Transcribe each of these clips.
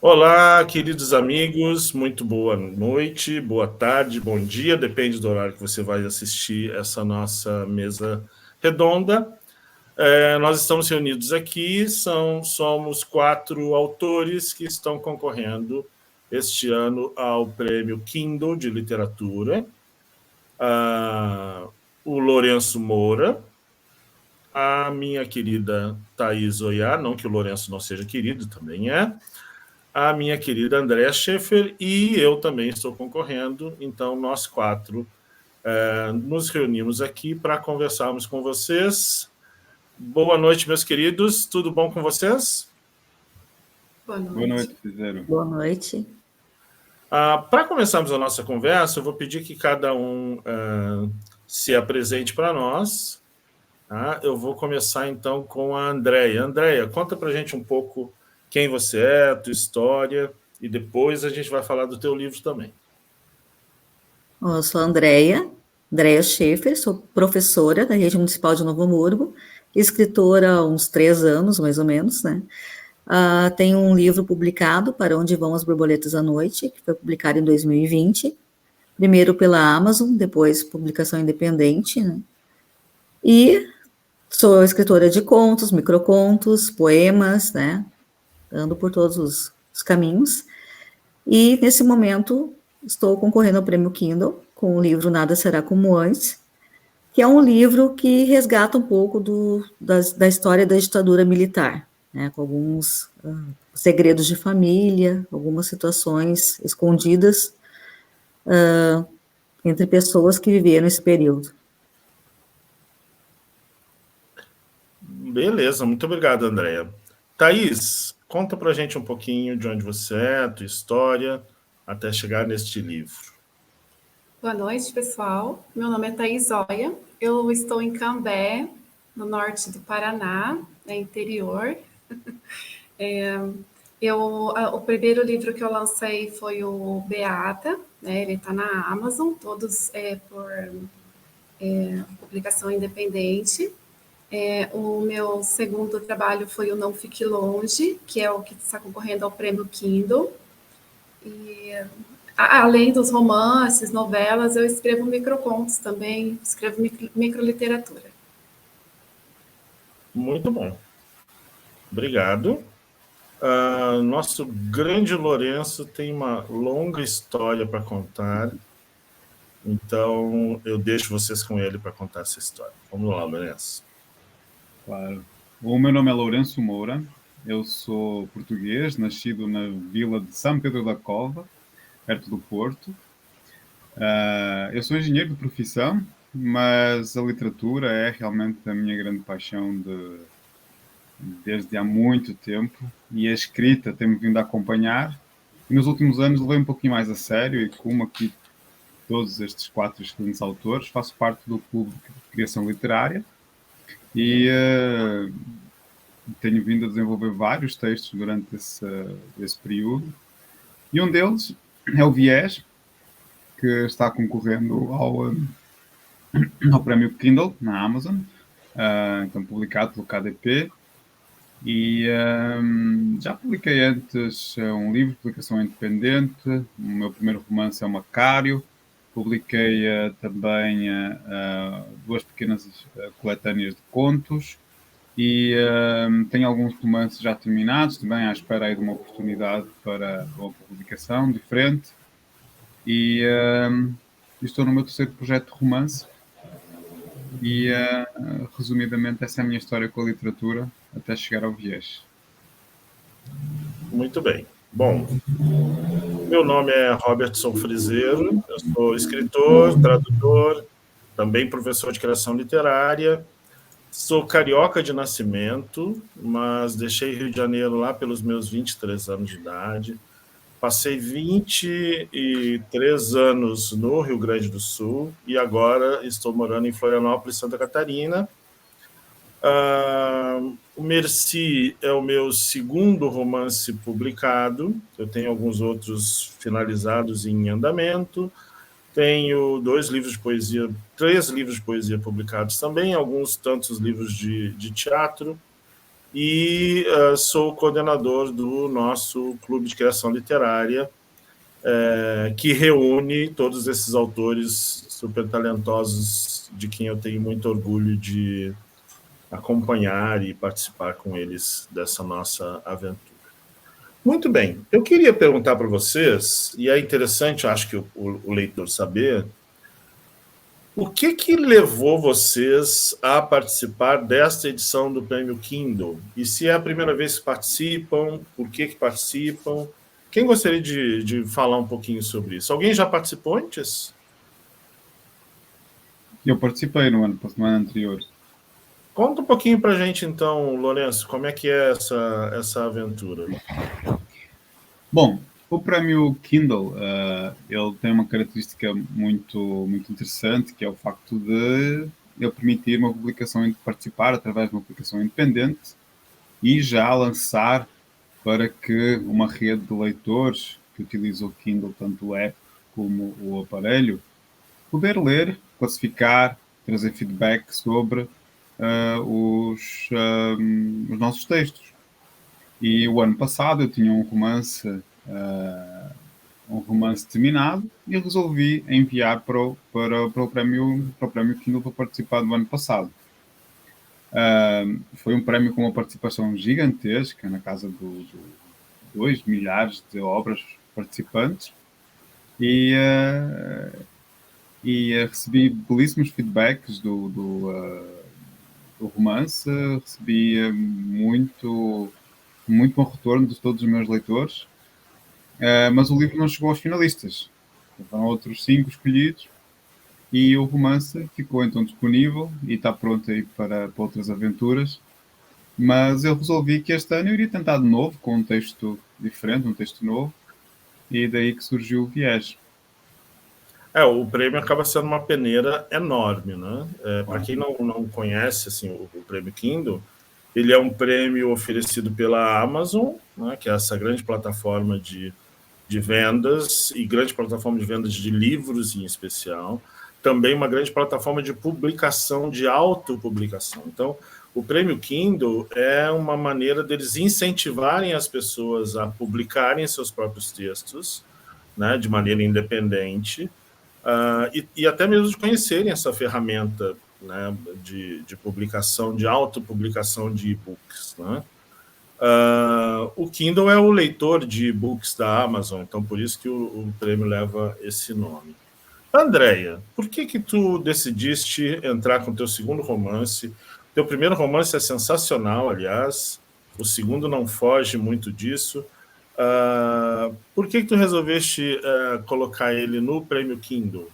Olá, queridos amigos, muito boa noite, boa tarde, bom dia, depende do horário que você vai assistir essa nossa mesa redonda. Nós estamos reunidos aqui, somos 4 autores que estão concorrendo este ano ao Prêmio Kindle de Literatura. O Lourenço Moura, a minha querida Thaís Oiá, não que o Lourenço não seja querido, também é, a minha querida Andréa Schaeffer, e eu também estou concorrendo. Então, nós 4 nos reunimos aqui para conversarmos com vocês. Boa noite, meus queridos. Tudo bom com vocês? Boa noite. Boa noite, Fizeiro. Boa noite. Para começarmos a nossa conversa, eu vou pedir que cada um se apresente para nós. Eu vou começar, então, com a Andréa. Andréa, conta para a gente um pouco quem você é, tua história, e depois a gente vai falar do teu livro também. Eu sou a Andréa Schaeffer, sou professora da Rede Municipal de Novo Hamburgo, escritora há uns 3 anos, mais ou menos, né? Tenho um livro publicado, Para Onde Vão as Borboletas à Noite, que foi publicado em 2020, primeiro pela Amazon, depois publicação independente, né? E sou escritora de contos, microcontos, poemas, né? Ando por todos os caminhos. E, nesse momento, estou concorrendo ao Prêmio Kindle com o livro Nada Será Como Antes, que é um livro que resgata um pouco da história da ditadura militar, né, com alguns segredos de família, algumas situações escondidas entre pessoas que viveram esse período. Beleza, muito obrigado, Andréa. Thaís, conta pra gente um pouquinho de onde você é, tua história, até chegar neste livro. Boa noite, pessoal. Meu nome é Thaís Oia. Eu estou em Cambé, no norte do Paraná, interior. O primeiro livro que eu lancei foi o Beata, né? Ele está na Amazon, todos por publicação independente. O meu segundo trabalho foi o Não Fique Longe, que é o que está concorrendo ao Prêmio Kindle. E, além dos romances, novelas, eu escrevo microcontos também, escrevo microliteratura. Muito bom. Obrigado. Nosso grande Lourenço tem uma longa história para contar, então eu deixo vocês com ele para contar essa história. Vamos lá, Lourenço. Claro. O meu nome é Lourenço Moura, eu sou português, nascido na vila de São Pedro da Cova, perto do Porto. Eu sou engenheiro de profissão, mas a literatura é realmente a minha grande paixão desde há muito tempo, e a escrita tem-me vindo a acompanhar, e nos últimos anos levei um pouquinho mais a sério, e como aqui todos estes 4 excelentes autores, faço parte do Clube de Criação Literária, e tenho vindo a desenvolver vários textos durante esse período, e um deles é o Viés, que está concorrendo ao Prémio Kindle na Amazon, então publicado pelo KDP, e já publiquei antes um livro de publicação independente. O meu primeiro romance é o Macário. Publiquei também 2 pequenas coletâneas de contos, e tenho alguns romances já terminados, também à espera aí de uma oportunidade para uma publicação diferente, e estou no meu terceiro projeto de romance, e resumidamente essa é a minha história com a literatura até chegar ao Viés. Muito bem. Bom, meu nome é Robertson Frizeiro, eu sou escritor, tradutor, também professor de criação literária, sou carioca de nascimento, mas deixei Rio de Janeiro lá pelos meus 23 anos de idade, passei 23 anos no Rio Grande do Sul e agora estou morando em Florianópolis, Santa Catarina. O Merci é o meu segundo romance publicado, eu tenho alguns outros finalizados em andamento, tenho 3 livros de poesia publicados também, alguns tantos livros de teatro, e sou coordenador do nosso Clube de Criação Literária, que reúne todos esses autores super talentosos de quem eu tenho muito orgulho de acompanhar e participar com eles dessa nossa aventura. Muito bem, eu queria perguntar para vocês, e é interessante, acho que o leitor saber, o que levou vocês a participar desta edição do Prêmio Kindle? E se é a primeira vez que participam, por que participam? Quem gostaria de falar um pouquinho sobre isso? Alguém já participou antes? Eu participei no ano anterior. Conta um pouquinho para a gente, então, Lourenço, como é que é essa aventura? Bom, o prémio Kindle, ele tem uma característica muito, muito interessante, que é o facto de ele permitir uma publicação, participar através de uma publicação independente e já lançar para que uma rede de leitores que utiliza o Kindle, tanto o app como o aparelho, poder ler, classificar, trazer feedback sobre os nossos textos. E o ano passado eu tinha um romance terminado e resolvi enviar para o prémio Kindle para participar do ano passado. Foi um prémio com uma participação gigantesca, na casa de 2 milhares de obras participantes, e recebi belíssimos feedbacks do romance, recebi muito bom retorno de todos os meus leitores, mas o livro não chegou aos finalistas. Foram outros 5 escolhidos e o romance ficou então disponível e está pronto aí para outras aventuras. Mas eu resolvi que este ano eu iria tentar de novo, com um texto diferente, um texto novo, e daí que surgiu o Viés. O prêmio acaba sendo uma peneira enorme, né? Para quem não conhece assim, o prêmio Kindle, ele é um prêmio oferecido pela Amazon, né, que é essa grande plataforma de vendas e grande plataforma de vendas de livros em especial. Também uma grande plataforma de publicação, de autopublicação. Então, o prêmio Kindle é uma maneira deles incentivarem as pessoas a publicarem seus próprios textos, né, de maneira independente, e até mesmo de conhecerem essa ferramenta, né, de publicação, de autopublicação de e-books, né? O Kindle é o leitor de e-books da Amazon, então por isso que o prêmio leva esse nome. Andréia, por que tu decidiste entrar com o teu segundo romance? Teu primeiro romance é sensacional, aliás, o segundo não foge muito disso. Por que tu resolveste colocar ele no prêmio Kindle?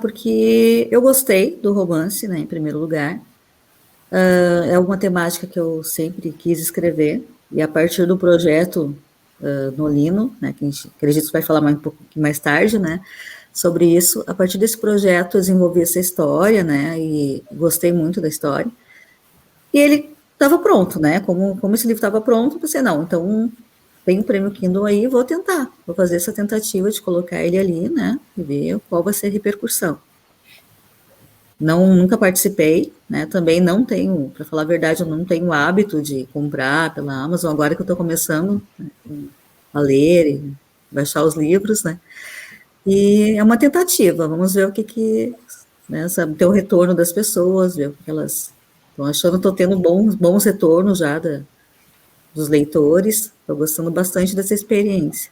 Porque eu gostei do romance, né, em primeiro lugar. É uma temática que eu sempre quis escrever, e a partir do projeto Nolino, né, que a gente acredito que vai falar um pouco mais tarde, né, sobre isso, a partir desse projeto eu desenvolvi essa história, né, e gostei muito da história, e ele estava pronto, né, como esse livro estava pronto, eu pensei, não, então tem o prêmio Kindle aí, vou fazer essa tentativa de colocar ele ali, né, e ver qual vai ser a repercussão. Nunca participei, né? Também não tenho, para falar a verdade, eu não tenho o hábito de comprar pela Amazon, agora que eu estou começando, né, a ler e baixar os livros, né? E é uma tentativa, vamos ver o que né, ter o retorno das pessoas, ver o que elas estão achando. Estou tendo bons retornos já dos leitores, estou gostando bastante dessa experiência.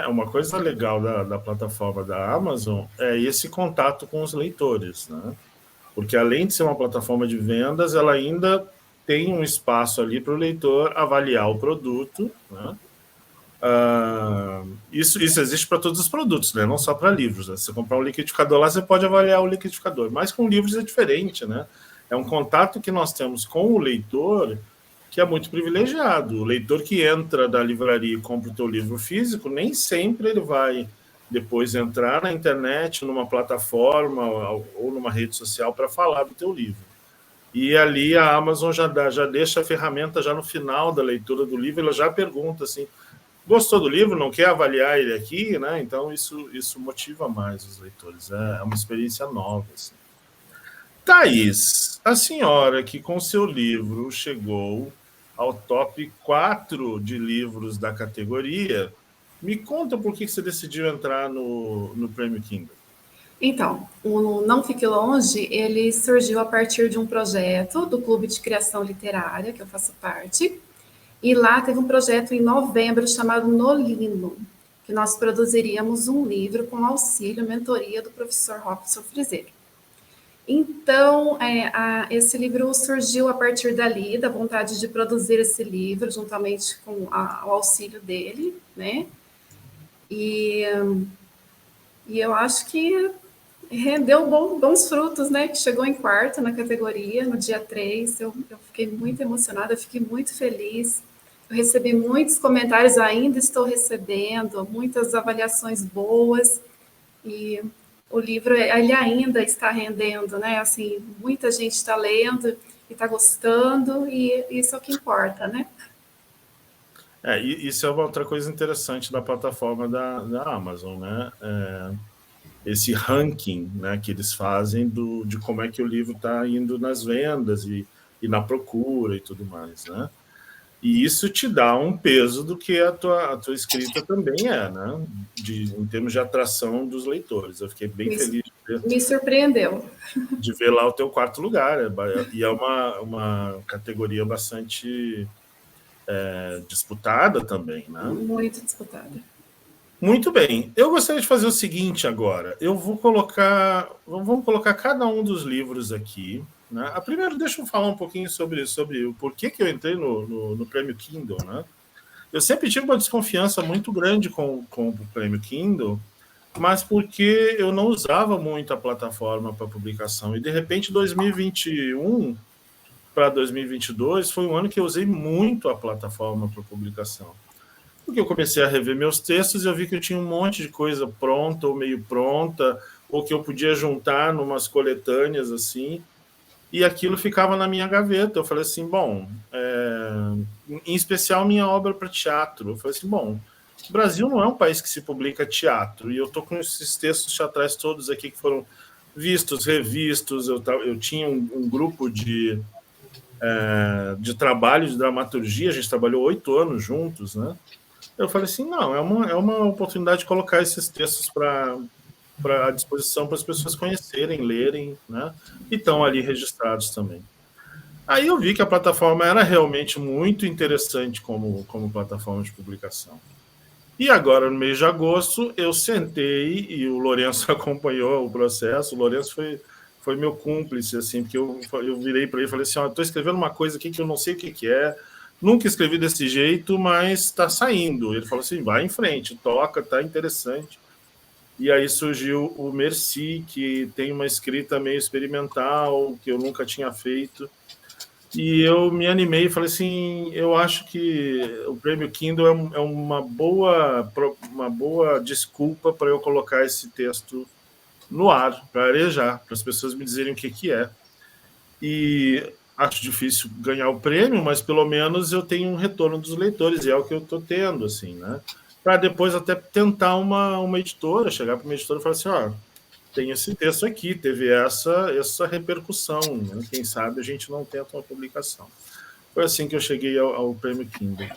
Uma coisa legal da plataforma da Amazon é esse contato com os leitores, né? Porque além de ser uma plataforma de vendas, ela ainda tem um espaço ali para o leitor avaliar o produto, né? Isso existe para todos os produtos, né? Não só para livros, né? Se você comprar um liquidificador lá, você pode avaliar o liquidificador, mas com livros é diferente, né? É um contato que nós temos com o leitor que é muito privilegiado. O leitor que entra da livraria e compra o teu livro físico, nem sempre ele vai depois entrar na internet, numa plataforma ou numa rede social para falar do teu livro. E ali a Amazon já deixa a ferramenta já no final da leitura do livro, ela já pergunta assim, gostou do livro, não quer avaliar ele aqui, né? Então isso motiva mais os leitores, é uma experiência nova, assim. Thaís, a senhora que com seu livro chegou ao top 4 de livros da categoria, me conta por que você decidiu entrar no Prêmio Kindle. Então, o Não Fique Longe, ele surgiu a partir de um projeto do Clube de Criação Literária, que eu faço parte, e lá teve um projeto em novembro chamado Nolino, que nós produziríamos um livro com auxílio e mentoria do professor Robson Frizeiro. Então, esse livro surgiu a partir dali, da vontade de produzir esse livro, juntamente com o auxílio dele, né? E eu acho que rendeu bons frutos, né? Que chegou em quarto na categoria, no dia 3. Eu fiquei muito emocionada, eu fiquei muito feliz. Eu recebi muitos comentários, ainda estou recebendo, muitas avaliações boas. E o livro, ele ainda está rendendo, né? Assim, muita gente está lendo e está gostando, e isso é o que importa, né? Isso é uma outra coisa interessante da plataforma da Amazon, né? Esse ranking, né, que eles fazem de como é que o livro está indo nas vendas e na procura e tudo mais, né? E isso te dá um peso do que a tua escrita também né? Em termos de atração dos leitores. Eu fiquei bem feliz me surpreendeu de ver lá o teu quarto lugar. E é uma categoria bastante disputada também, né? Muito disputada. Muito bem. Eu gostaria de fazer o seguinte agora. Vamos colocar cada um dos livros aqui. Né? Primeiro, deixa eu falar um pouquinho sobre o porquê que eu entrei no Prêmio Kindle. Né? Eu sempre tive uma desconfiança muito grande com o Prêmio Kindle, mas porque eu não usava muito a plataforma para publicação. E, de repente, 2021 para 2022 foi um ano que eu usei muito a plataforma para publicação. Porque eu comecei a rever meus textos e eu vi que eu tinha um monte de coisa pronta ou meio pronta, ou que eu podia juntar numas coletâneas assim, e aquilo ficava na minha gaveta. Eu falei assim, bom, em especial minha obra para teatro. Eu falei assim, bom, o Brasil não é um país que se publica teatro, e eu estou com esses textos teatrais todos aqui que foram vistos, revistos. Eu tinha um grupo de trabalho de dramaturgia, a gente trabalhou 8 anos juntos, né? Eu falei assim, não, é uma oportunidade de colocar esses textos à disposição para as pessoas conhecerem, lerem, né? E estão ali registrados também. Aí eu vi que a plataforma era realmente muito interessante como plataforma de publicação. E agora, no mês de agosto, eu sentei e o Lourenço acompanhou o processo. O Lourenço foi meu cúmplice, assim, porque eu virei para ele e falei assim, estou escrevendo uma coisa aqui que eu não sei o que é, nunca escrevi desse jeito, mas está saindo. Ele falou assim, vai em frente, toca, tá interessante. E aí surgiu o Merci, que tem uma escrita meio experimental, que eu nunca tinha feito. E eu me animei e falei assim, eu acho que o Prêmio Kindle é uma boa desculpa para eu colocar esse texto no ar, para arejar, para as pessoas me dizerem o que é. E acho difícil ganhar o prêmio, mas pelo menos eu tenho um retorno dos leitores, e é o que eu estou tendo, assim, né? Para depois até tentar uma editora, chegar para uma editora e falar assim, tem esse texto aqui, teve essa repercussão, né? Quem sabe a gente não tenta uma publicação. Foi assim que eu cheguei ao Prêmio Kindle.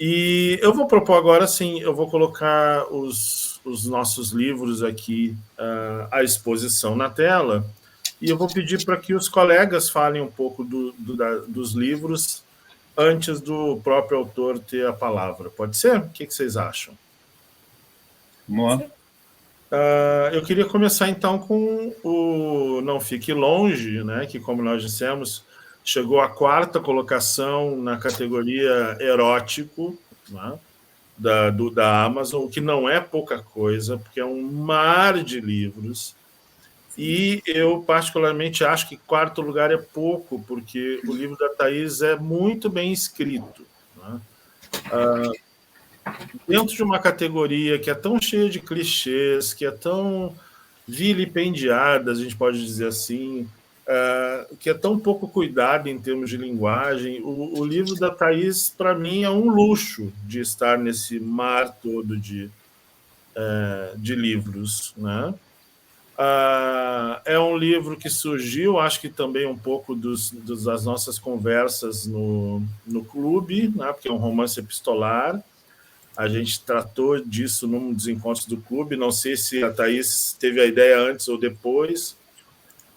E eu vou propor agora, assim, eu vou colocar os nossos livros aqui à exposição na tela, e eu vou pedir para que os colegas falem um pouco dos livros antes do próprio autor ter a palavra. Pode ser? O que vocês acham? Vamos lá. Eu queria começar, então, com o Não Fique Longe, né, que, como nós dissemos, chegou à 4ª colocação na categoria erótico, né, da Amazon, o que não é pouca coisa, porque é um mar de livros. E eu, particularmente, acho que 4º lugar é pouco, porque o livro da Thaís é muito bem escrito. Né? Dentro de uma categoria que é tão cheia de clichês, que é tão vilipendiada, a gente pode dizer assim, que é tão pouco cuidado em termos de linguagem, o livro da Thaís, para mim, é um luxo de estar nesse mar todo de livros, né? É um livro que surgiu, acho que também um pouco das nossas conversas no clube, né, porque é um romance epistolar. A gente tratou disso num dos encontros do clube. Não sei se a Thaís teve a ideia antes ou depois,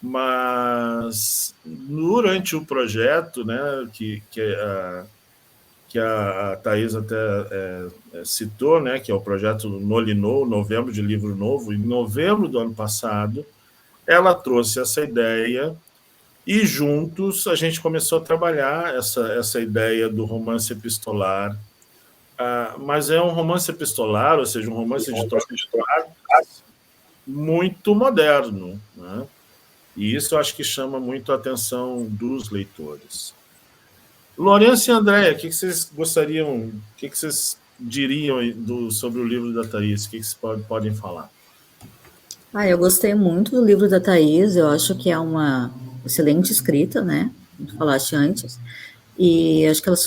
mas durante o projeto, né, que a Thaís até citou, né, que é o projeto Nolinou, Novembro de Livro Novo, em novembro do ano passado, ela trouxe essa ideia e juntos a gente começou a trabalhar essa ideia do romance epistolar. Mas é um romance epistolar, ou seja, um romance de troca de cartas muito moderno, né? E isso eu acho que chama muito a atenção dos leitores. Lourenço e Andréia, o que vocês gostariam, o que vocês diriam sobre o livro da Thaís? O que vocês podem falar? Eu gostei muito do livro da Thaís, eu acho que é uma excelente escrita, né? Como tu falaste antes. E acho que ela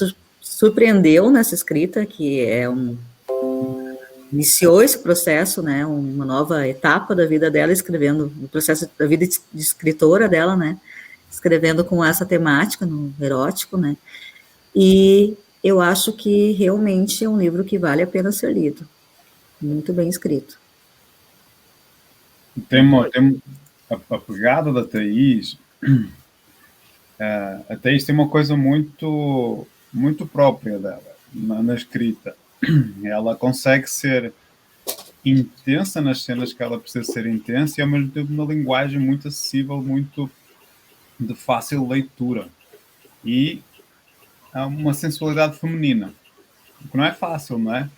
surpreendeu nessa escrita, que iniciou esse processo, né? Uma nova etapa da vida dela, escrevendo o processo da vida de escritora dela, né? Escrevendo com essa temática no erótico, né? E eu acho que realmente é um livro que vale a pena ser lido. Muito bem escrito. A pegada da Thaís, a Thaís tem uma coisa muito, muito própria dela na escrita. Ela consegue ser intensa nas cenas que ela precisa ser intensa e ao mesmo tempo uma linguagem muito acessível, muito de fácil leitura. E há uma sensualidade feminina, que não é fácil, não é?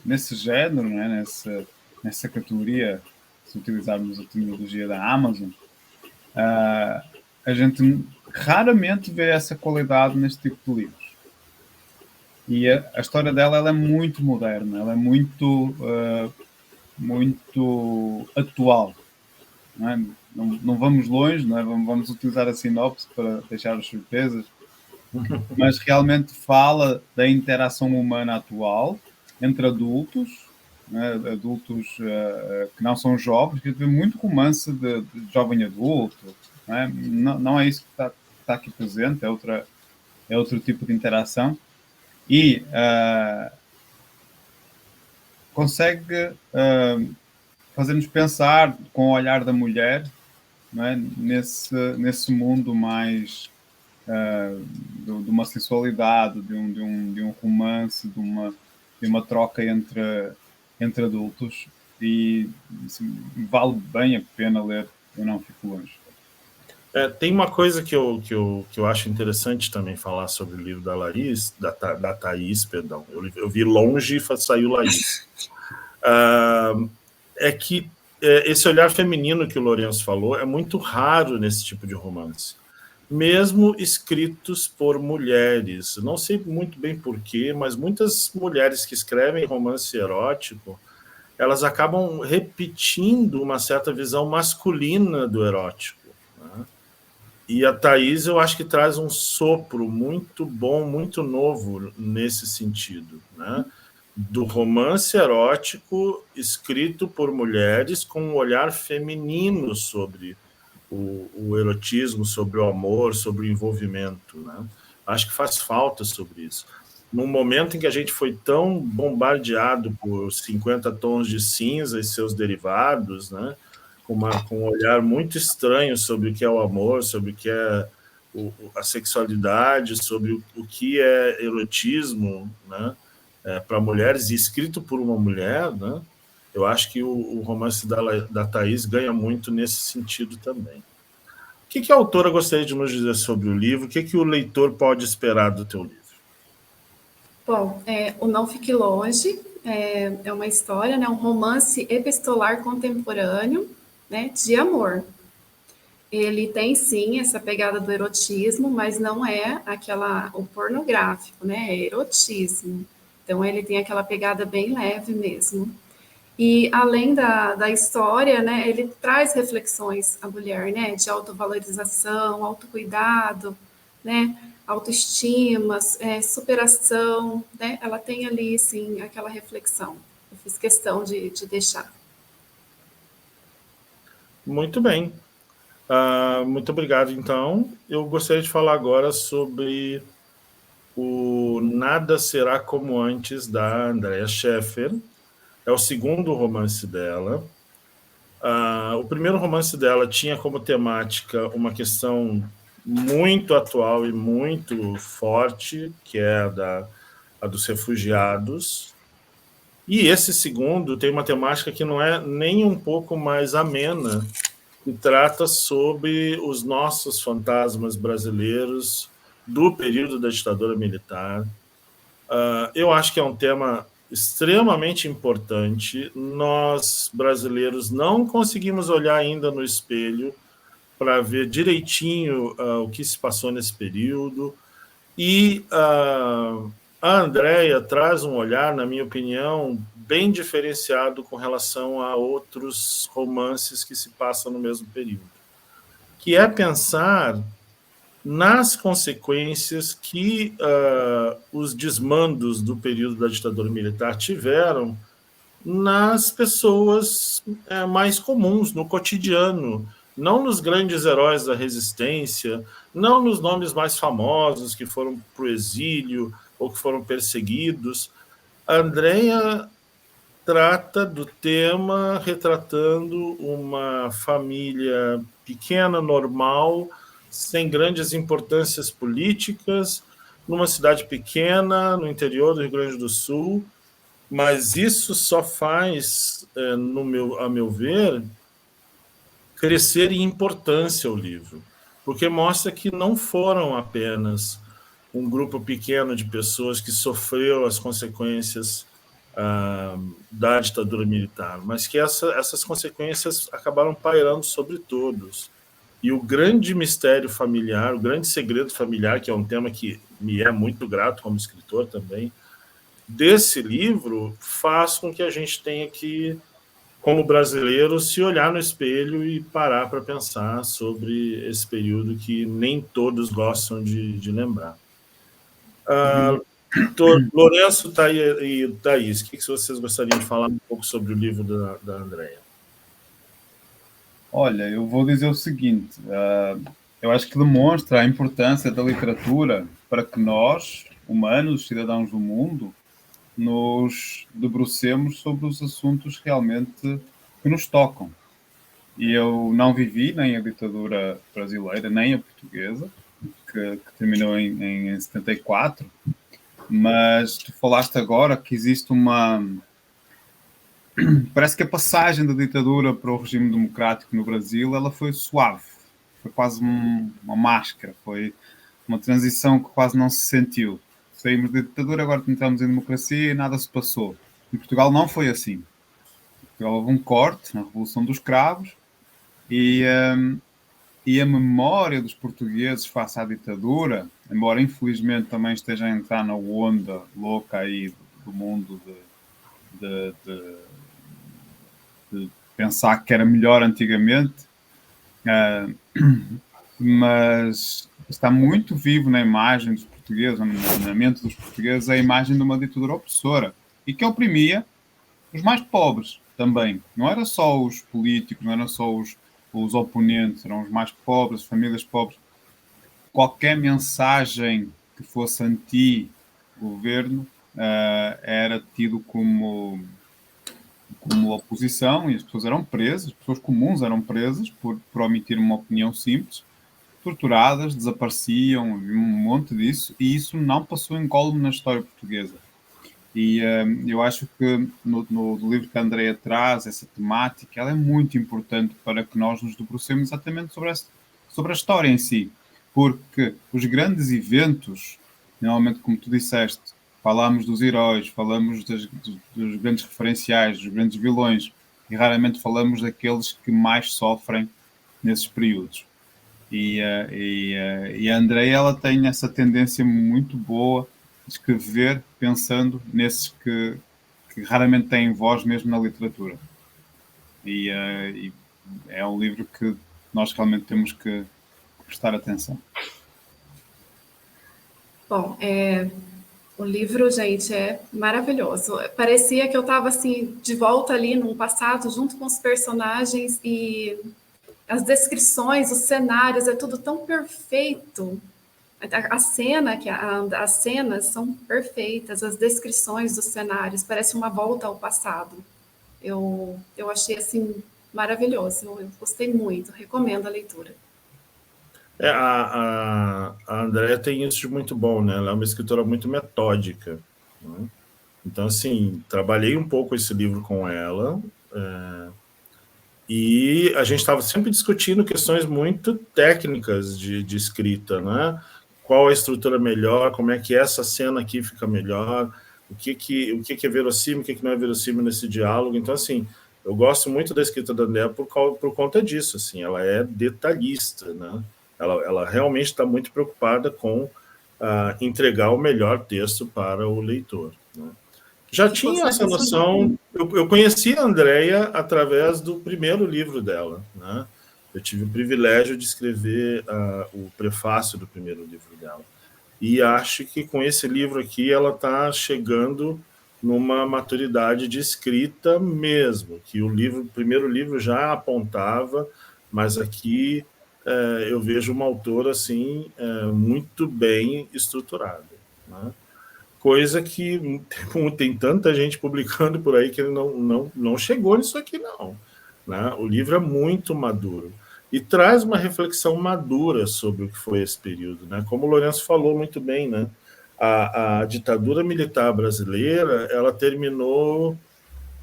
Nesse género, né? nessa categoria, se utilizarmos a terminologia da Amazon, a gente raramente vê essa qualidade neste tipo de livros. E a história dela ela é muito moderna, ela é muito atual. Não é? Não vamos longe, não é? Vamos utilizar a sinopse para deixar as surpresas, mas realmente fala da interação humana atual entre adultos, né? Adultos que não são jovens, que vê muito romance de jovem adulto. Não é isso que está aqui presente, é outro tipo de interação. E consegue fazer-nos pensar com o olhar da mulher, não é? nesse mundo mais de uma sensualidade, de um romance, de uma troca entre adultos, e assim, vale bem a pena ler Eu Não Fico Longe. Tem uma coisa que eu acho interessante também falar sobre o livro da Thaís, perdão. Eu vi longe e saiu Laís. É que esse olhar feminino que o Lourenço falou é muito raro nesse tipo de romance. Mesmo escritos por mulheres. Não sei muito bem porquê, mas muitas mulheres que escrevem romance erótico, elas acabam repetindo uma certa visão masculina do erótico. Né? E a Thaís, eu acho que traz um sopro muito bom, muito novo nesse sentido, né? Do romance erótico escrito por mulheres com um olhar feminino sobre o erotismo, sobre o amor, sobre o envolvimento. Né? Acho que faz falta sobre isso. Num momento em que a gente foi tão bombardeado por 50 tons de cinza e seus derivados, né? Com um olhar muito estranho sobre o que é o amor, sobre o que é a sexualidade, sobre o que é erotismo, né? Para mulheres, e escrito por uma mulher, né? Eu acho que o romance da Thaís ganha muito nesse sentido também. O que a autora gostaria de nos dizer sobre o livro? O que o leitor pode esperar do teu livro? Bom, O Não Fique Longe é uma história, né, um romance epistolar contemporâneo, né, de amor. Ele tem, sim, essa pegada do erotismo, mas não é o pornográfico, né, é erotismo. Então, ele tem aquela pegada bem leve mesmo. E, além da história, né, ele traz reflexões à mulher, né, de autovalorização, autocuidado, né, autoestima, superação, né, ela tem ali, sim, aquela reflexão. eu fiz questão de deixar. Muito bem. Muito obrigado, então. Eu gostaria de falar agora sobre o Nada Será Como Antes, da Andrea Scheffer. É o segundo romance dela. O primeiro romance dela tinha como temática uma questão muito atual e muito forte, que é a dos refugiados. E esse segundo tem uma temática que não é nem um pouco mais amena, que trata sobre os nossos fantasmas brasileiros do período da ditadura militar. Eu acho que é um tema extremamente importante. Nós, brasileiros, não conseguimos olhar ainda no espelho para ver direitinho o que se passou nesse período. E a Andrea traz um olhar, na minha opinião, bem diferenciado com relação a outros romances que se passam no mesmo período, que é pensar nas consequências que os desmandos do período da ditadura militar tiveram nas pessoas mais comuns, no cotidiano, não nos grandes heróis da resistência, não nos nomes mais famosos que foram para o exílio ou que foram perseguidos. A Andrea trata do tema retratando uma família pequena, normal, sem grandes importâncias políticas, numa cidade pequena, no interior do Rio Grande do Sul, mas isso só faz, a meu ver, crescer em importância o livro, porque mostra que não foram apenas um grupo pequeno de pessoas que sofreu as consequências da ditadura militar, mas que essas consequências acabaram pairando sobre todos. E o grande mistério familiar, o grande segredo familiar, que é um tema que me é muito grato como escritor também, desse livro faz com que a gente tenha que, como brasileiro, se olhar no espelho e parar para pensar sobre esse período que nem todos gostam de lembrar. Lourenço e Thaís, o que vocês gostariam de falar um pouco sobre o livro da Andrea? Olha, eu vou dizer o seguinte, eu acho que demonstra a importância da literatura para que nós, humanos, cidadãos do mundo, nos debrucemos sobre os assuntos realmente que nos tocam. E eu não vivi nem a ditadura brasileira, nem a portuguesa, que terminou em 74, mas tu falaste agora que existe uma... Parece que a passagem da ditadura para o regime democrático no Brasil, ela foi suave, foi quase uma máscara, foi uma transição que quase não se sentiu. Saímos da ditadura, agora entramos em democracia e nada se passou. Em Portugal não foi assim. Em Portugal houve um corte na Revolução dos Cravos e a memória dos portugueses face à ditadura, embora infelizmente também esteja a entrar na onda louca aí do mundo de pensar que era melhor antigamente, mas está muito vivo na imagem dos portugueses, na mente dos portugueses, a imagem de uma ditadura opressora e que oprimia os mais pobres também. Não era só os políticos, não eram só os oponentes, eram os mais pobres, as famílias pobres. Qualquer mensagem que fosse anti-governo era tido como oposição e as pessoas eram presas, as pessoas comuns eram presas por omitir uma opinião simples, torturadas, desapareciam, havia um monte disso, e isso não passou incólume na história portuguesa. E eu acho que no livro que a Andrea traz, essa temática, ela é muito importante para que nós nos debrucemos exatamente sobre a história em si. Porque os grandes eventos, normalmente, como tu disseste, falamos dos heróis, falamos dos grandes referenciais, dos grandes vilões, e raramente falamos daqueles que mais sofrem nesses períodos. E a Andrea, ela tem essa tendência muito boa de escrever pensando nesses que raramente têm voz mesmo na literatura. E é um livro que nós realmente temos que prestar atenção. Bom, O livro, gente, é maravilhoso. Parecia que eu estava assim de volta ali num passado junto com os personagens e as descrições, os cenários, é tudo tão perfeito. A cena, as cenas são perfeitas, as descrições dos cenários, parece uma volta ao passado. Eu achei assim maravilhoso, eu gostei muito, recomendo a leitura. A Andrea tem isso de muito bom, né? Ela é uma escritora muito metódica, né? Então, assim, trabalhei um pouco esse livro com ela, e a gente estava sempre discutindo questões muito técnicas de escrita, né? Qual a estrutura melhor, como é que essa cena aqui fica melhor, o que é verossímil, o que não é verossímil nesse diálogo. Então, assim, eu gosto muito da escrita da Andrea por conta disso, assim, ela é detalhista, né? Ela realmente está muito preocupada com entregar o melhor texto para o leitor, né? Já tinha essa noção. Eu conheci a Andrea através do primeiro livro dela, né? Eu tive o privilégio de escrever o prefácio do primeiro livro dela. E acho que com esse livro aqui ela está chegando numa maturidade de escrita mesmo, que o primeiro livro já apontava, mas aqui eu vejo uma autora assim muito bem estruturada, né? Coisa que tem tanta gente publicando por aí que ele não chegou nisso aqui, não, né? O livro é muito maduro e traz uma reflexão madura sobre o que foi esse período, né? Como o Lourenço falou muito bem, né? A ditadura militar brasileira, ela terminou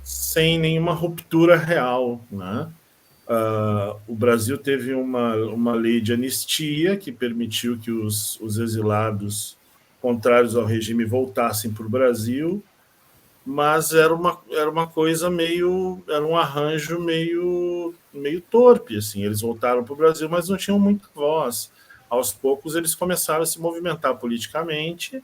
sem nenhuma ruptura real, né? O Brasil teve uma lei de anistia que permitiu que os exilados contrários ao regime voltassem para o Brasil, mas era uma coisa era um arranjo meio torpe, assim. Eles voltaram para o Brasil, mas não tinham muita voz. Aos poucos eles começaram a se movimentar politicamente,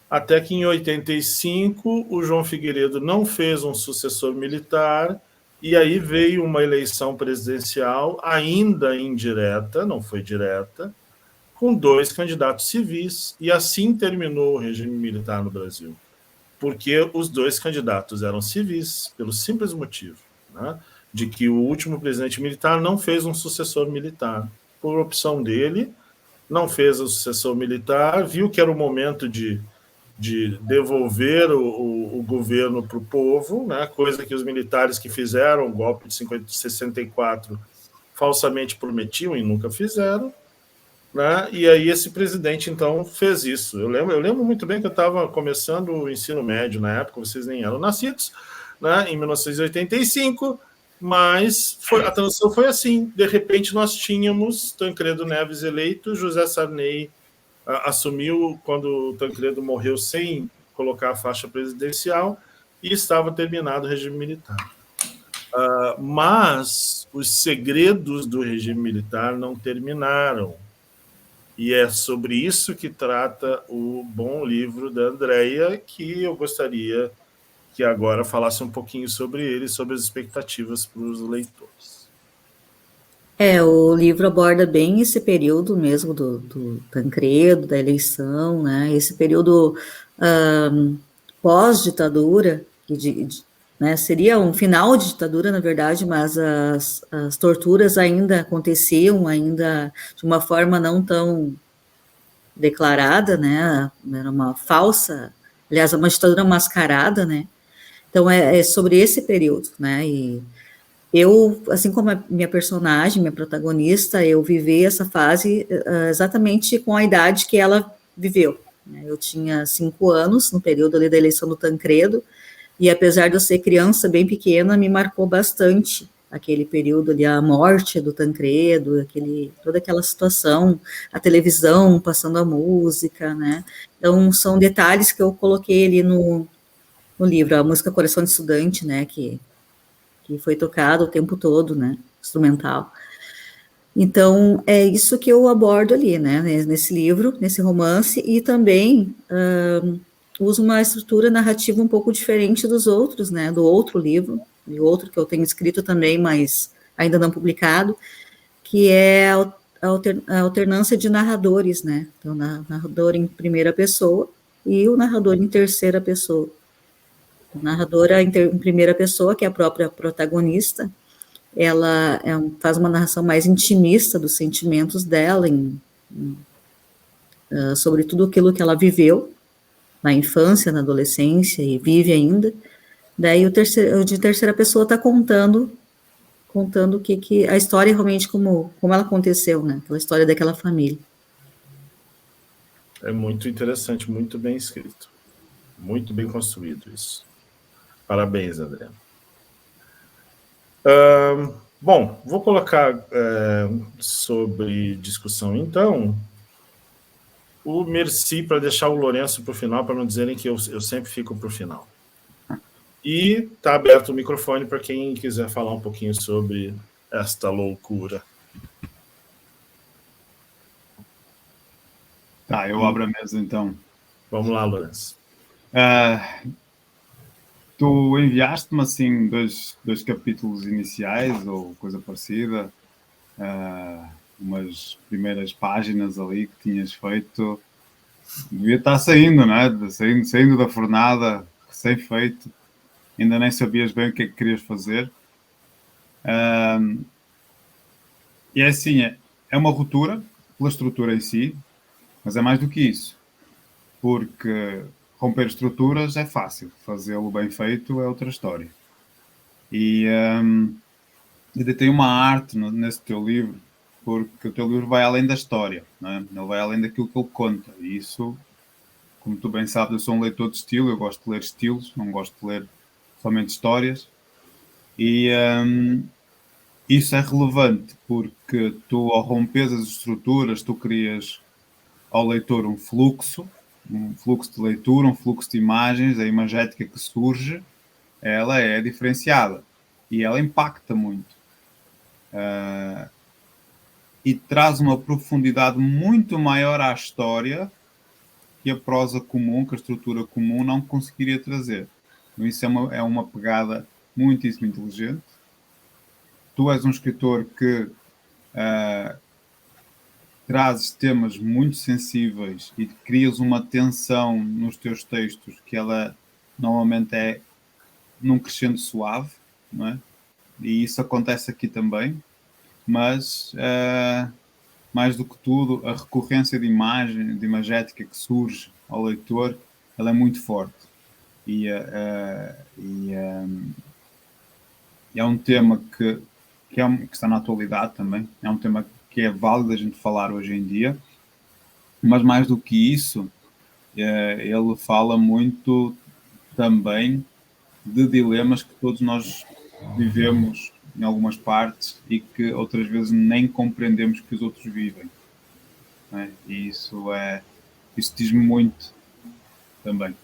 até que em 85 o João Figueiredo não fez um sucessor militar, e aí veio uma eleição presidencial ainda indireta, não foi direta, com 2 candidatos civis, e assim terminou o regime militar no Brasil, porque os 2 candidatos eram civis, pelo simples motivo, né, de que o último presidente militar não fez um sucessor militar. Por opção dele, não fez o sucessor militar, viu que era o momento de devolver o governo para o povo, né, coisa que os militares que fizeram o golpe de 64 falsamente prometiam e nunca fizeram, né? E aí esse presidente, então, fez isso. Eu lembro muito bem que eu estava começando o ensino médio na época, vocês nem eram nascidos, né, em 1985, mas a transição foi assim. De repente, nós tínhamos Tancredo Neves eleito, José Sarney assumiu quando o Tancredo morreu sem colocar a faixa presidencial e estava terminado o regime militar. Mas os segredos do regime militar não terminaram. E é sobre isso que trata o bom livro da Andrea, que eu gostaria que agora falasse um pouquinho sobre ele, sobre as expectativas para os leitores. O livro aborda bem esse período mesmo do Tancredo, da eleição, né? Esse período pós-ditadura, que né, seria um final de ditadura, na verdade, mas as torturas ainda aconteciam, ainda de uma forma não tão declarada, né? Era uma falsa, aliás, uma ditadura mascarada, né? Então, é sobre esse período, né? E eu, assim como a minha personagem, minha protagonista, eu vivi essa fase exatamente com a idade que ela viveu, né? Eu tinha 5 anos no período ali da eleição do Tancredo, e apesar de eu ser criança bem pequena, me marcou bastante aquele período ali, a morte do Tancredo, toda aquela situação, a televisão passando a música, né? Então, são detalhes que eu coloquei ali no livro, a música Coração de Estudante, né, que foi tocado o tempo todo, né, instrumental. Então, é isso que eu abordo ali, né, nesse livro, nesse romance, e também uso uma estrutura narrativa um pouco diferente dos outros, né, do outro livro, e outro que eu tenho escrito também, mas ainda não publicado, que é a alternância de narradores, né, então, narrador em primeira pessoa, e o narrador em terceira pessoa. A narradora em primeira pessoa, que é a própria protagonista, ela faz uma narração mais intimista dos sentimentos dela, sobre tudo aquilo que ela viveu na infância, na adolescência e vive ainda. Daí o de terceira pessoa está contando que a história realmente como ela aconteceu, né? Aquela história daquela família. É muito interessante, muito bem escrito. Muito bem construído isso. Parabéns, André. Bom, vou colocar sobre discussão, então, o Merci para deixar o Lourenço para o final, para não dizerem que eu sempre fico para o final. E está aberto o microfone para quem quiser falar um pouquinho sobre esta loucura. Tá, eu abro a mesa, então. Vamos lá, Lourenço. Tu enviaste-me, assim, dois capítulos iniciais, ou coisa parecida, umas primeiras páginas ali que tinhas feito. Devia estar saindo, não é? Saindo da fornada, recém-feito. Ainda nem sabias bem o que é que querias fazer. E é assim, é uma ruptura pela estrutura em si, mas é mais do que isso. Porque romper estruturas é fácil, fazê-lo bem feito é outra história. E ainda tem uma arte nesse teu livro, porque o teu livro vai além da história, não é? Ele vai além daquilo que ele conta. E isso, como tu bem sabes, eu sou um leitor de estilo, eu gosto de ler estilos, não gosto de ler somente histórias. E isso é relevante, porque tu, ao romper as estruturas, tu crias ao leitor um fluxo de leitura, um fluxo de imagens, a imagética que surge, ela é diferenciada e ela impacta muito. E traz uma profundidade muito maior à história que a prosa comum, que a estrutura comum não conseguiria trazer. Então, isso é uma pegada muitíssimo inteligente. Tu és um escritor que trazes temas muito sensíveis e crias uma tensão nos teus textos que ela normalmente é num crescendo suave, não é? E isso acontece aqui também, mas mais do que tudo, a recorrência de imagem, de imagética que surge ao leitor, ela é muito forte. E é um tema que está na atualidade também, é um tema que é válido a gente falar hoje em dia, mas mais do que isso, ele fala muito também de dilemas que todos nós vivemos em algumas partes e que outras vezes nem compreendemos que os outros vivem, né? E isso diz-me muito também.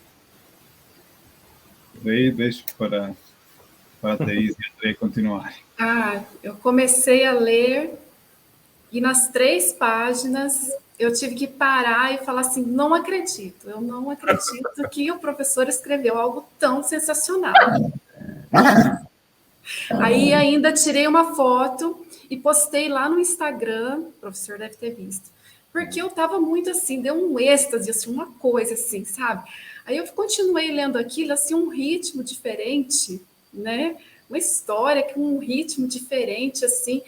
Daí deixo para a Thaís e a André continuar. Eu comecei a ler e nas 3 páginas eu tive que parar e falar assim, eu não acredito que o professor escreveu algo tão sensacional. Aí ainda tirei uma foto e postei lá no Instagram, o professor deve ter visto, porque eu estava muito assim, deu um êxtase, assim, uma coisa assim, sabe? Aí eu continuei lendo aquilo, assim, um ritmo diferente, né? Uma história com um ritmo diferente, assim,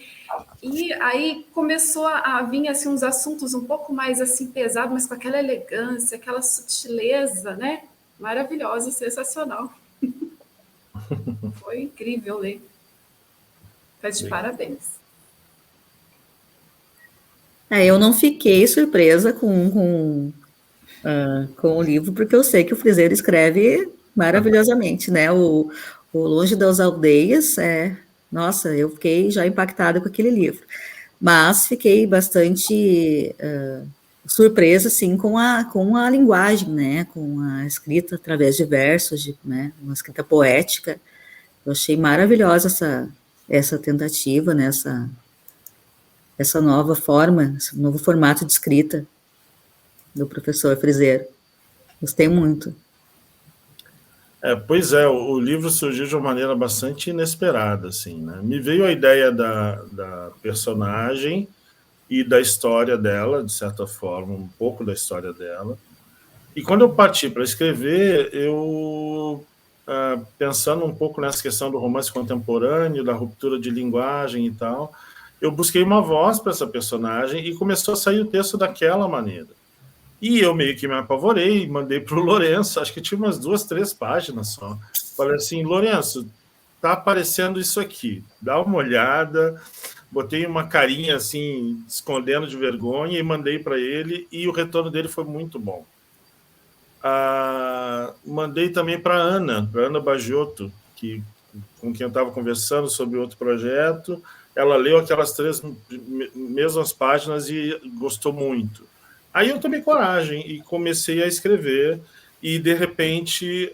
e aí começou a vir, assim, uns assuntos um pouco mais, assim, pesados, mas com aquela elegância, aquela sutileza, né? Maravilhosa, sensacional. Foi incrível ler. Tá de parabéns. Eu não fiquei surpresa com o livro, porque eu sei que o Friseiro escreve maravilhosamente, né? O Longe das Aldeias, nossa, eu fiquei já impactada com aquele livro. Mas fiquei bastante surpresa, assim, com a linguagem, né? Com a escrita através de versos, né? Uma escrita poética. Eu achei maravilhosa essa tentativa, né? Essa nova forma, esse novo formato de escrita do professor Friseiro. Gostei muito. Pois é, o livro surgiu de uma maneira bastante inesperada, assim, né? Me veio a ideia da personagem e da história dela, de certa forma, um pouco da história dela, E quando eu parti para escrever, pensando um pouco nessa questão do romance contemporâneo, da ruptura de linguagem e tal, eu busquei uma voz para essa personagem e começou a sair o texto daquela maneira. E eu meio que me apavorei, mandei para o Lourenço, acho que tinha umas 2, 3 páginas só. Falei assim, Lourenço, tá aparecendo isso aqui, dá uma olhada. Botei uma carinha assim, escondendo de vergonha, e mandei para ele, e o retorno dele foi muito bom. Mandei também para Ana Bagiotto, com quem eu estava conversando sobre outro projeto. Ela leu aquelas 3 mesmas páginas e gostou muito. Aí eu tomei coragem e comecei a escrever, e de repente